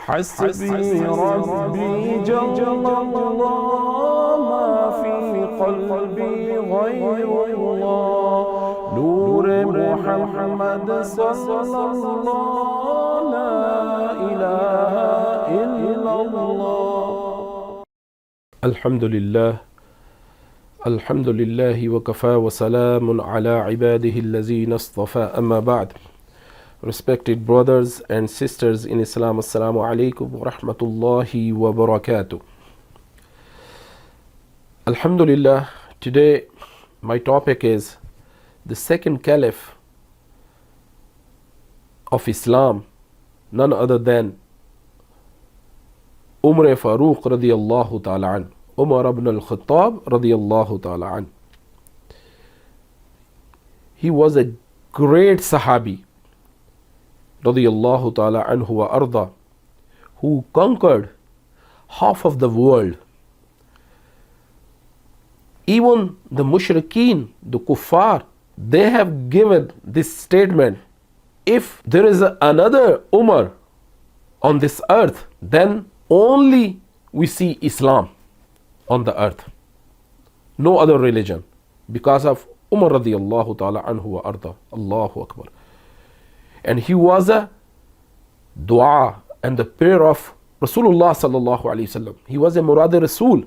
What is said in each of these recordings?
حسبي ربي جل الله ما في قلبي غير الله نور محمد صلى الله لا إله إلا الله الحمد لله وكفى وسلام على عباده الذين اصطفى أما بعد. Respected brothers and sisters in Islam, Assalamu Alaikum wa Rahmatullahi wa Barakatuh. Alhamdulillah, today my topic is the second Caliph of Islam, none other than Umar radiyallahu ta'ala an, Umar ibn al-Khattab radiyallahu ta'ala an. He was a great Sahabi radiyallahu ta'ala anhu wa arda, who conquered half of the world. Even the mushrikeen, the kuffar, they have given this statement: if there is another Umar on this earth, then only we see Islam on the earth, no other religion, because of Umar radiyallahu ta'ala anhu wa arda. Allahu Akbar. And he was a dua and the prayer of Rasulullah sallallahu alayhi wasallam. He was a Murad Rasul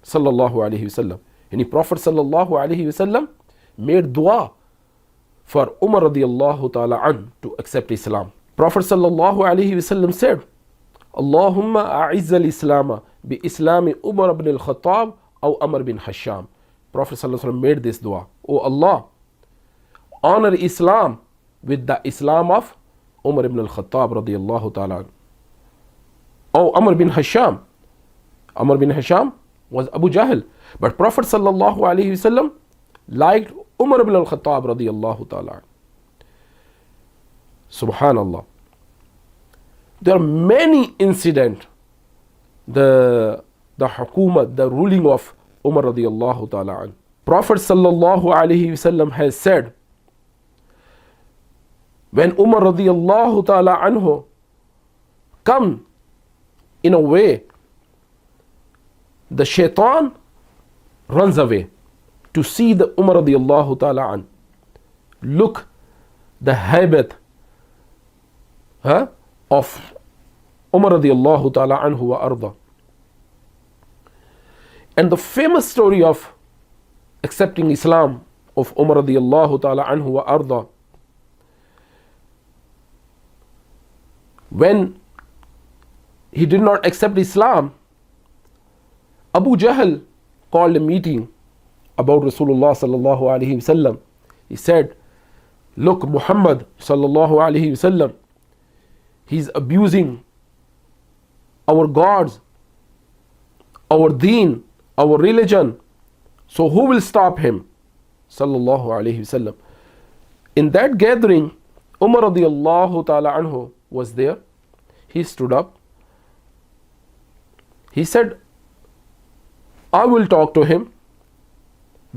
sallallahu alayhi wasallam. And the Prophet sallallahu alayhi wasallam made dua for Umar radiyallahu ta'ala an to accept Islam. Prophet sallallahu alayhi wasallam said, Allahumma a'izz al-Islam bi Islami Umar ibn al-Khattab or Umar bin Hasham. Prophet sallallahu alayhi wasallam made this dua: O Allah, honor Islam with the Islam of Umar ibn al-Khattab radiyallahu ta'ala. Oh, Amr bin Hasham. Amr bin Hasham was Abu Jahl. But Prophet sallallahu alayhi wasallam liked Umar ibn al-Khattab radiyallahu ta'ala. Subhanallah. There are many incidents, the hukumat, the ruling of Umar radiyallahu ta'ala. Prophet sallallahu alayhi wasallam has said, when Umar radiyallahu ta'ala anhu come in a way, the shaitan runs away to see the Umar radiyallahu ta'ala an. Look the habit of Umar radiyallahu ta'ala anhu wa arda. And the famous story of accepting Islam of Umar radiyallahu ta'ala anhu wa arda, when he did not accept Islam, Abu Jahl called a meeting about Rasulullah sallallahu alaihi wasallam. He said, look, Muhammad sallallahu alaihi wasallam, he's abusing our gods, our deen, our religion. So who will stop him? Sallallahu alaihi wasallam. In that gathering, Umar radiyallahu ta'ala anhu was there. He stood up. He said, I will talk to him.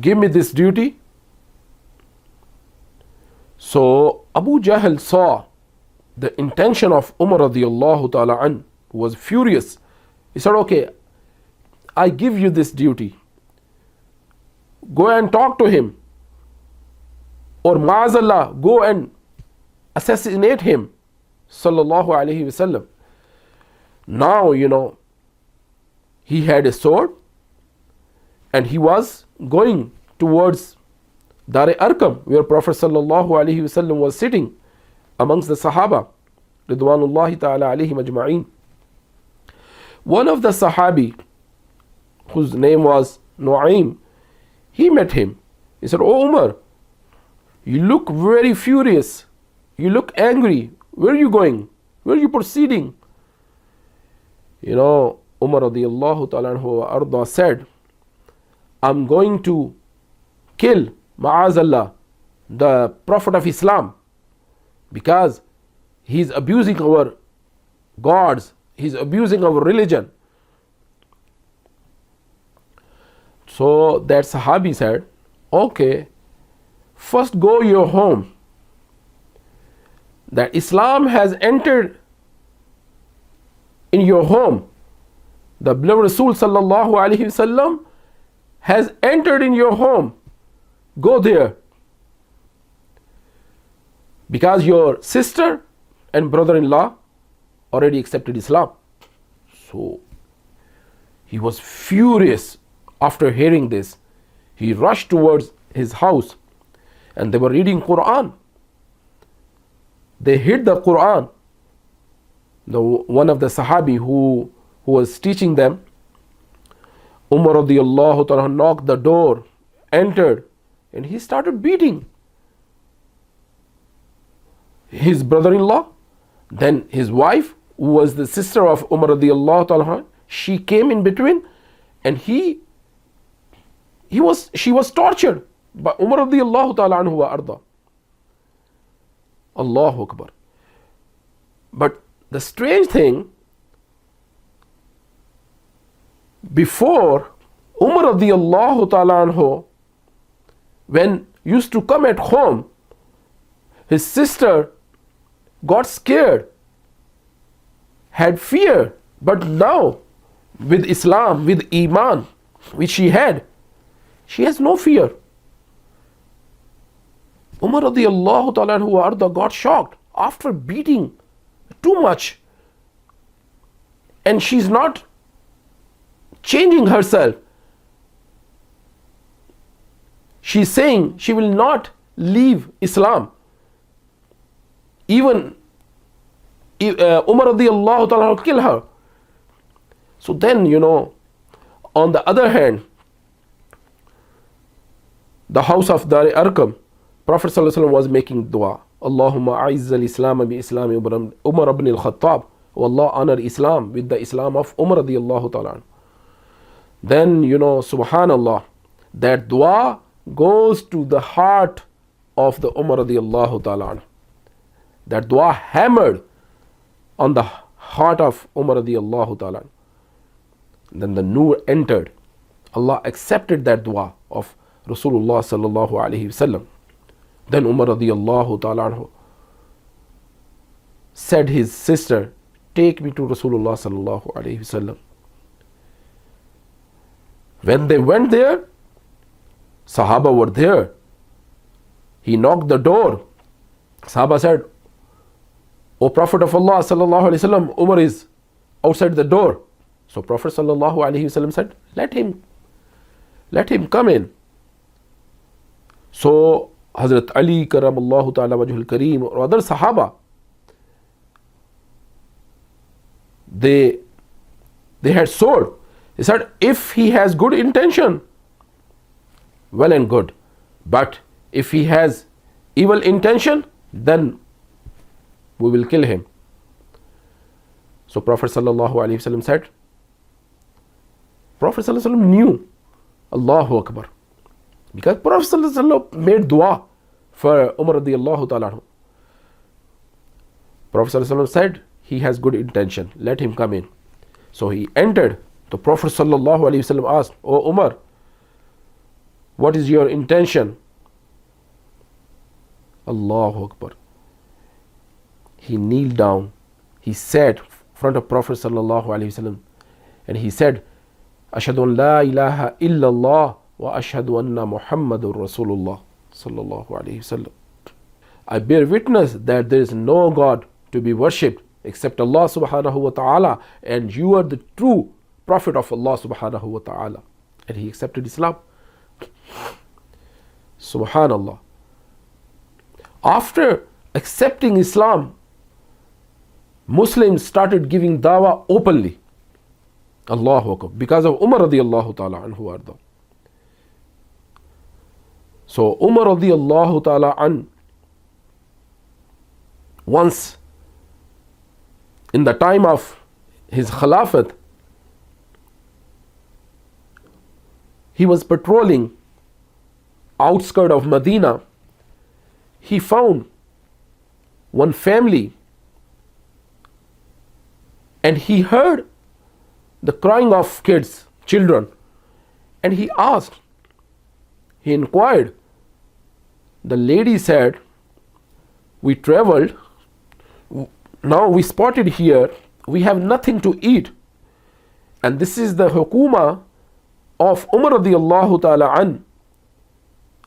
Give me this duty. So Abu Jahl saw the intention of Umar radiyallahu ta'ala an, who was furious. He said, okay, I give you this duty. Go and talk to him. Or ma'azallah, go and assassinate him. Sallallahu alayhi wasallam. Now, he had a sword and he was going towards Dar-e-Arqam, where Prophet sallallahu alayhi wasallam was sitting amongst the Sahaba Ridwanullahi ta'ala alayhim ajma'in. One of the Sahabi, whose name was Nu'aym, he met him. He said, Oh Umar, you look very furious. You look angry. Where are you going? Where are you proceeding? Umar radiyallahu ta'ala anhu wa arda said, I'm going to kill ma'azallah, the Prophet of Islam, because he's abusing our gods, he's abusing our religion. So that Sahabi said, okay, first go your home. That Islam has entered in your home. The beloved Rasul sallallahu alaihi wasallam has entered in your home. Go there. Because your sister and brother-in-law already accepted Islam. So he was furious after hearing this. He rushed towards his house and they were reading Qur'an. They hid the Qur'an. One of the Sahabi who was teaching them, Umar radiallahu ta'ala knocked the door, entered, and he started beating his brother-in-law. Then his wife, who was the sister of Umar radiallahu ta'ala, she came in between, and she was tortured by Umar radiallahu ta'ala anhu wa arda. Allahu Akbar. But the strange thing, before Umar radiallahu ta'ala anhu, when used to come at home, his sister got scared, had fear. But now, with Islam, with Iman, which she has no fear. Umar radiallahu ta'ala anhu wa arda got shocked after beating too much. And she's not changing herself. She's saying she will not leave Islam. Even Umar radiallahu ta'ala kill her. So then, on the other hand, the house of Dar Arqam, Prophet sallallahu alaihi wasallam was making dua. Allahumma a'izz al-Islam bi Islami Umar ibn al-Khattab. Oh Allah, honor Islam with the Islam of Umar radiallahu ta'ala. Then, subhanallah, that dua goes to the heart of the Umar radiallahu ta'ala. That dua hammered on the heart of Umar radiallahu ta'ala. Then the nur entered. Allah accepted that dua of Rasulullah sallallahu alaihi wasallam. Then Umar radiallahu ta'ala said his sister, take me to Rasulullah sallallahu alaihi wasallam. When they went there, Sahaba were there. He knocked the door. Sahaba said, O Prophet of Allah sallallahu alaihi wasallam, Umar is outside the door. So Prophet sallallahu alaihi wasallam said, let him come in. So Hazrat Ali karamallahu ta'ala wajhul kareem or other Sahaba, they had sword. He said, if he has good intention, well and good. But if he has evil intention, then we will kill him. So Prophet sallallahu alaihi wasallam said, Prophet sallallahu alaihi wasallam knew, Allahu Akbar, because Prophet sallallahu alaihi wasallam made dua for Umar radiallahu ta'ala. Prophet sallallahu alaihi wasallam said, he has good intention, let him come in. So he entered. The Prophet sallallahu alaihi wasallam asked, O Umar, what is your intention? Allahu Akbar. He kneeled down. He sat in front of Prophet sallallahu alaihi wasallam, and he said, Ashhadu an la ilaha illallah wa ashhadu anna Muhammadur Rasulullah sallallahu alaihi wasallam. I bear witness that there is no God to be worshipped except Allah subhanahu wa ta'ala, and you are the true Prophet of Allah subhanahu wa ta'ala. And he accepted Islam. Subhanallah. After accepting Islam, Muslims started giving dawah openly. Allahu Akbar. Because of Umar radiallahu ta'ala anhu arda. So Umar radiallahu ta'ala an, once in the time of his Khilafat, he was patrolling outskirts of Medina. He found one family and he heard the crying of children, and he asked, he inquired. The lady said, we traveled, now we spotted here we have nothing to eat. And this is the hukuma of Umar radiallahu ta'ala an.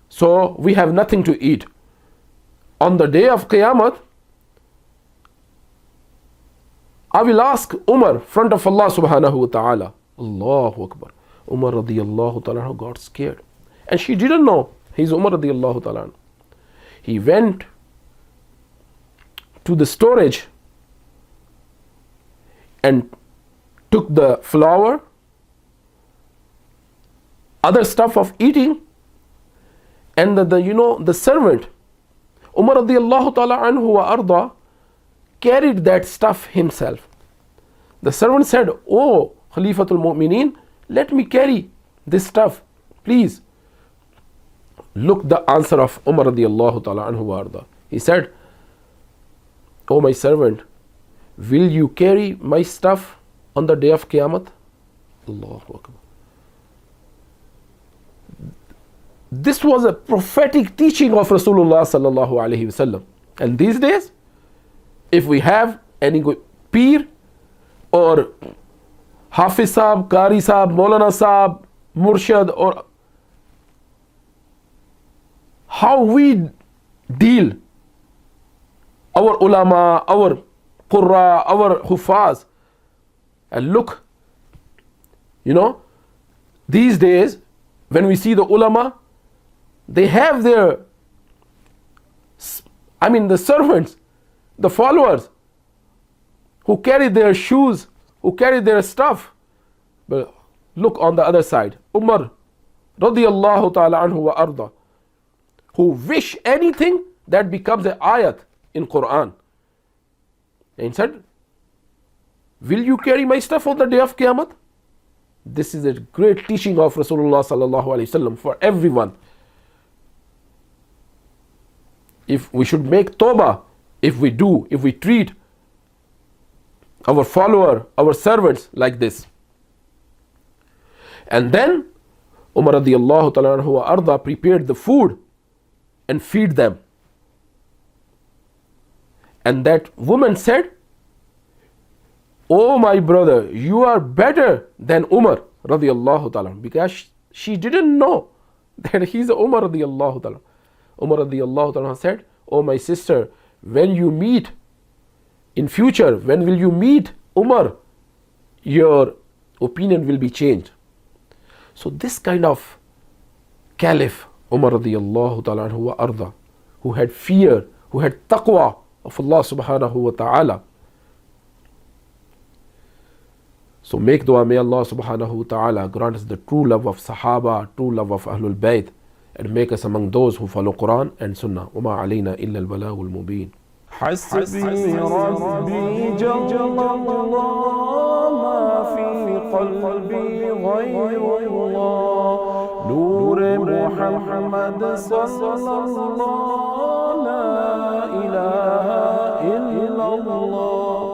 So we have nothing to eat. On the day of Qiyamah, I will ask Umar front of Allah subhanahu wa ta'ala. Allahu Akbar. Umar radiallahu ta'ala got scared. And she didn't know he's Umar radiallahu ta'ala. He went to the storage and took the flour, other stuff of eating, and the servant, Umar radiallahu ta'ala anhu wa arda, carried that stuff himself. The servant said, "Oh, Khalifatul Mu'mineen, let me carry this stuff, please." Look the answer of Umar radiallahu ta'ala anhu wa arda. He said, "Oh my servant, will you carry my stuff on the day of Qiyamah?" Allahu Akbar. This was a prophetic teaching of Rasulullah sallallahu alaihi wasallam. And these days, if we have any peer or Hafiz Saab, Qari Saab, Maulana Saab, Murshad, or how we deal our ulama, our qurra, our hufaz, and look, these days when we see the ulama, they have the servants, the followers, who carry their shoes, who carry their stuff. But look on the other side, Umar radiyallahu ta'ala anhu wa arda, who wish anything that becomes an ayat in Qur'an. And said, "Will you carry my stuff on the day of Qiyamah?" This is a great teaching of Rasulullah sallallahu alaihi wasallam for everyone. If we should make tawbah, if we treat our follower, our servants like this. And then Umar radiallahu ta'ala anhu wa arda prepared the food and feed them. And that woman said, "Oh my brother, you are better than Umar radiallahu ta'ala," because she didn't know that he's Umar radiallahu ta'ala. Umar radiallahu ta'ala said, "Oh my sister, when you meet in future, when will you meet Umar, your opinion will be changed." So this kind of Caliph, Umar radiallahu ta'ala anhu wa arda, who had fear, who had taqwa of Allah subhanahu wa ta'ala. So make dua, may Allah subhanahu wa ta'ala grant us the true love of Sahaba, true love of Ahlul Bayt, and make us among those who follow Quran and Sunnah. وَمَا عَلَيْنَا إِلَّا الْبَلَاغُ الْمُبِينَ. حسبي ربي جل الله ما في قلبي غير الله نور محمد صلى الله لا إله إلا الله